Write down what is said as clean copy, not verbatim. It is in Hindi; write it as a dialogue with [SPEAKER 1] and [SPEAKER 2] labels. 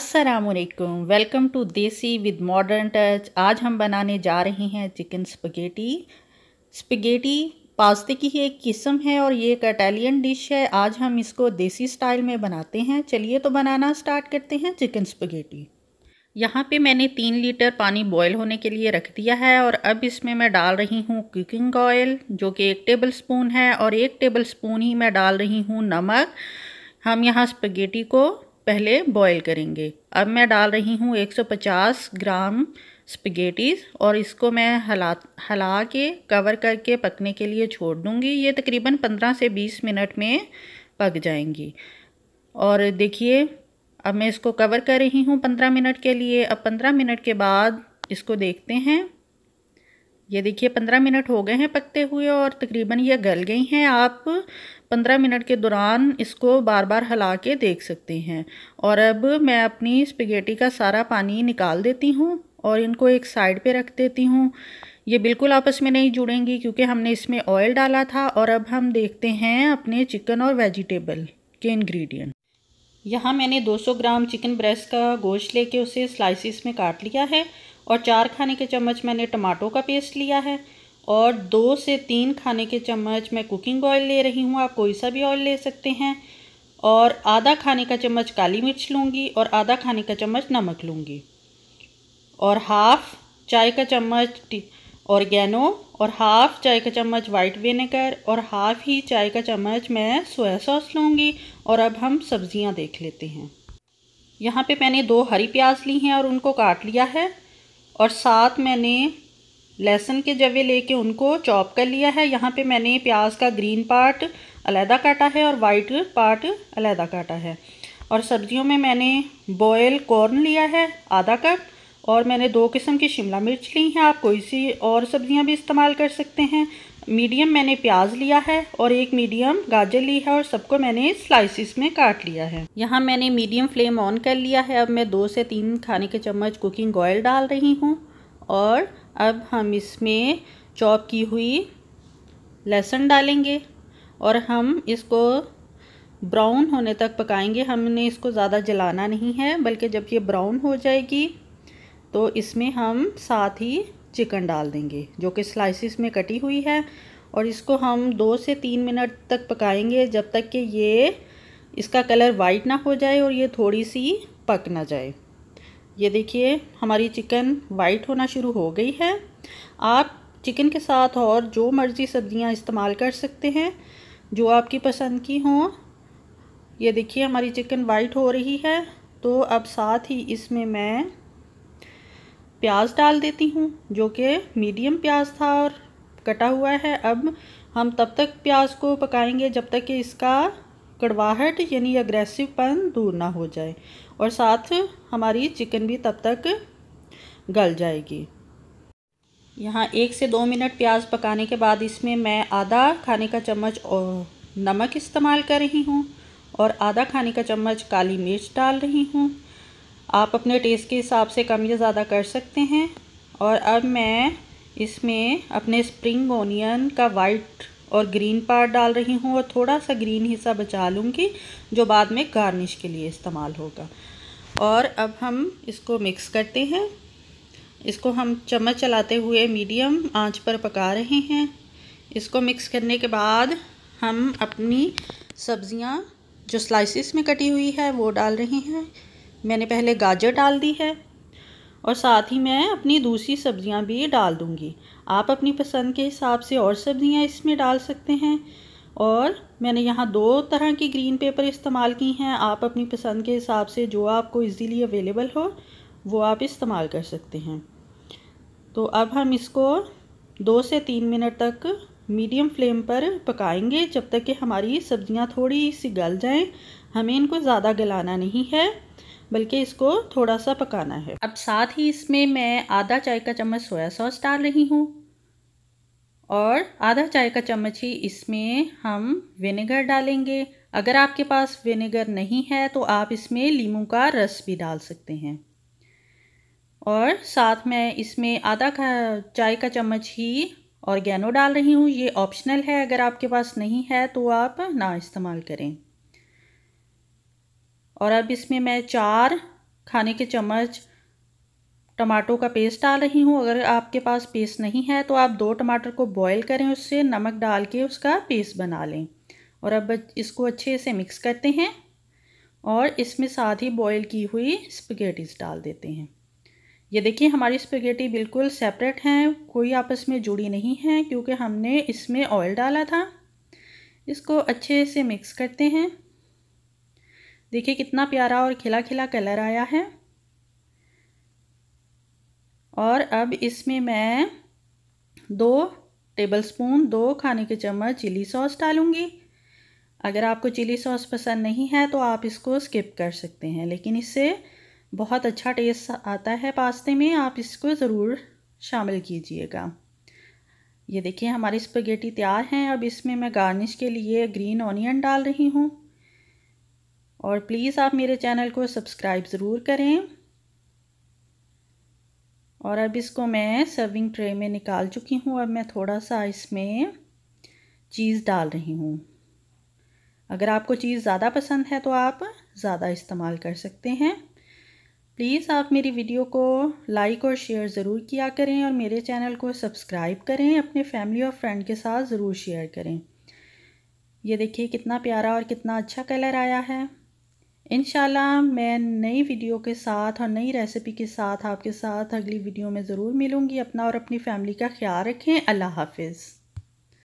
[SPEAKER 1] अस्सलामुअलैकुम, वेलकम टू देसी विद मॉडर्न टच। आज हम बनाने जा रहे हैं चिकन स्पगेटी। स्पगेटी पास्ते की ही एक किस्म है और ये एक इटालियन डिश है। आज हम इसको देसी स्टाइल में बनाते हैं। चलिए तो बनाना स्टार्ट करते हैं चिकन स्पगेटी। यहाँ पे मैंने 3 लीटर पानी बॉयल होने के लिए रख दिया है और अब इसमें मैं डाल रही हूँ कुकिंग ऑयल, जो कि 1 टेबल स्पून है, और 1 टेबल स्पून ही मैं डाल रही हूँ नमक। हम यहाँ स्पगेटी को पहले बॉईल करेंगे। अब मैं डाल रही हूँ 150 ग्राम स्पगेटीज़ और इसको मैं हला के कवर करके पकने के लिए छोड़ दूँगी। ये तकरीबन 15 से 20 मिनट में पक जाएंगी। और देखिए, अब मैं इसको कवर कर रही हूँ 15 मिनट के लिए। अब 15 मिनट के बाद इसको देखते हैं। ये देखिए 15 मिनट हो गए हैं पकते हुए और तकरीबन ये गल गई हैं। आप 15 मिनट के दौरान इसको बार बार हिला के देख सकते हैं। और अब मैं अपनी स्पगेटी का सारा पानी निकाल देती हूँ और इनको एक साइड पे रख देती हूँ। ये बिल्कुल आपस में नहीं जुड़ेंगी क्योंकि हमने इसमें ऑयल डाला था। और अब हम देखते हैं अपने चिकन और वेजिटेबल के इंग्रेडिएंट। यहाँ मैंने 200 ग्राम चिकन ब्रेस्ट का गोश्त लेके उसे स्लाइसिस में काट लिया है और 4 खाने के चम्मच मैंने टमाटो का पेस्ट लिया है और 2 से 3 खाने के चम्मच मैं कुकिंग ऑयल ले रही हूँ। आप कोई सा भी ऑयल ले सकते हैं। और आधा खाने का चम्मच काली मिर्च लूँगी और आधा खाने का चम्मच नमक लूँगी और हाफ़ चाय का चम्मच ऑर्गेनो और हाफ़ चाय का चम्मच वाइट विनेगर और हाफ़ ही चाय का चम्मच मैं सोया सॉस लूँगी। और अब हम सब्ज़ियाँ देख लेते हैं। यहाँ पे मैंने 2 हरी प्याज ली हैं और उनको काट लिया है और साथ मैंने लहसुन के जवे लेके उनको चॉप कर लिया है। यहाँ पे मैंने प्याज का ग्रीन पार्ट अलहदा काटा है और वाइट पार्ट अलहदा काटा है। और सब्जियों में मैंने बॉयल कॉर्न लिया है आधा कप और मैंने 2 किस्म की शिमला मिर्च ली हैं। आप कोई सी और सब्जियां भी इस्तेमाल कर सकते हैं। मीडियम मैंने प्याज लिया है और 1 मीडियम गाजर ली है और सबको मैंने स्लाइसिस में काट लिया है। यहाँ मैंने मीडियम फ्लेम ऑन कर लिया है। अब मैं 2 से 3 खाने के चम्मच कुकिंग ऑयल डाल रही हूँ और अब हम इसमें चॉप की हुई लहसुन डालेंगे और हम इसको ब्राउन होने तक पकाएंगे। हमने इसको ज़्यादा जलाना नहीं है, बल्कि जब ये ब्राउन हो जाएगी तो इसमें हम साथ ही चिकन डाल देंगे जो कि स्लाइसिस में कटी हुई है और इसको हम 2 से 3 मिनट तक पकाएंगे जब तक कि ये इसका कलर वाइट ना हो जाए और ये थोड़ी सी पक ना जाए। ये देखिए हमारी चिकन वाइट होना शुरू हो गई है। आप चिकन के साथ और जो मर्ज़ी सब्जियां इस्तेमाल कर सकते हैं जो आपकी पसंद की हों। ये देखिए हमारी चिकन वाइट हो रही है तो अब साथ ही इसमें मैं प्याज डाल देती हूँ जो कि मीडियम प्याज था और कटा हुआ है। अब हम तब तक प्याज को पकाएंगे जब तक कि इसका कड़वाहट यानी अग्रेसिवपन दूर ना हो जाए और साथ हमारी चिकन भी तब तक गल जाएगी। यहाँ 1 से 2 मिनट प्याज पकाने के बाद इसमें मैं आधा खाने का चम्मच नमक इस्तेमाल कर रही हूँ और आधा खाने का चम्मच काली मिर्च डाल रही हूँ। आप अपने टेस्ट के हिसाब से कम या ज़्यादा कर सकते हैं। और अब मैं इसमें अपने स्प्रिंग ओनियन का वाइट और ग्रीन पार्ट डाल रही हूँ और थोड़ा सा ग्रीन हिस्सा बचा लूँगी जो बाद में गार्निश के लिए इस्तेमाल होगा। और अब हम इसको मिक्स करते हैं। इसको हम चम्मच चलाते हुए मीडियम आंच पर पका रहे हैं। इसको मिक्स करने के बाद हम अपनी सब्ज़ियाँ जो स्लाइसिस में कटी हुई है वो डाल रहे हैं। मैंने पहले गाजर डाल दी है और साथ ही मैं अपनी दूसरी सब्जियां भी डाल दूंगी। आप अपनी पसंद के हिसाब से और सब्जियां इसमें डाल सकते हैं। और मैंने यहाँ 2 तरह की ग्रीन पेपर इस्तेमाल की हैं। आप अपनी पसंद के हिसाब से जो आपको इजीली अवेलेबल हो वो आप इस्तेमाल कर सकते हैं। तो अब हम इसको 2 से 3 मिनट तक मीडियम फ्लेम पर पकाएंगे जब तक कि हमारी सब्जियां थोड़ी सी गल जाएं। हमें इनको ज़्यादा गलाना नहीं है बल्कि इसको थोड़ा सा पकाना है। अब साथ ही इसमें मैं आधा चाय का चम्मच सोया सॉस डाल रही हूँ और आधा चाय का चम्मच ही इसमें हम विनेगर डालेंगे। अगर आपके पास विनेगर नहीं है तो आप इसमें नींबू का रस भी डाल सकते हैं। और साथ में इसमें आधा चाय का चम्मच ही ऑर्गेनो डाल रही हूँ। ये ऑप्शनल है, अगर आपके पास नहीं है तो आप ना इस्तेमाल करें। और अब इसमें मैं 4 खाने के चम्मच टमाटो का पेस्ट डाल रही हूँ। अगर आपके पास पेस्ट नहीं है तो आप 2 टमाटर को बॉईल करें, उससे नमक डाल के उसका पेस्ट बना लें। और अब इसको अच्छे से मिक्स करते हैं और इसमें साथ ही बॉईल की हुई स्पैगेटीज़ डाल देते हैं। ये देखिए हमारी स्पैगेटी बिल्कुल सेपरेट हैं, कोई आपस में जुड़ी नहीं है क्योंकि हमने इसमें ऑयल डाला था। इसको अच्छे से मिक्स करते हैं। देखिए कितना प्यारा और खिला खिला कलर आया है। और अब इसमें मैं 2 टेबलस्पून 2 खाने के चम्मच चिली सॉस डालूँगी। अगर आपको चिली सॉस पसंद नहीं है तो आप इसको स्किप कर सकते हैं, लेकिन इससे बहुत अच्छा टेस्ट आता है पास्ते में, आप इसको ज़रूर शामिल कीजिएगा। ये देखिए हमारी स्पैगेटी तैयार हैं। अब इसमें मैं गार्निश के लिए ग्रीन ऑनियन डाल रही हूँ। और प्लीज़ आप मेरे चैनल को सब्सक्राइब ज़रूर करें। और अब इसको मैं सर्विंग ट्रे में निकाल चुकी हूँ। अब मैं थोड़ा सा इसमें चीज़ डाल रही हूँ। अगर आपको चीज़ ज़्यादा पसंद है तो आप ज़्यादा इस्तेमाल कर सकते हैं। प्लीज़ आप मेरी वीडियो को लाइक और शेयर ज़रूर किया करें और मेरे चैनल को सब्सक्राइब करें। अपने फैमिली और फ्रेंड के साथ ज़रूर शेयर करें। ये देखिए कितना प्यारा और कितना अच्छा कलर आया है। इंशाल्लाह मैं नई वीडियो के साथ और नई रेसिपी के साथ आपके साथ अगली वीडियो में ज़रूर मिलूँगी। अपना और अपनी फैमिली का ख्याल रखें। अल्लाह हाफ़िज़।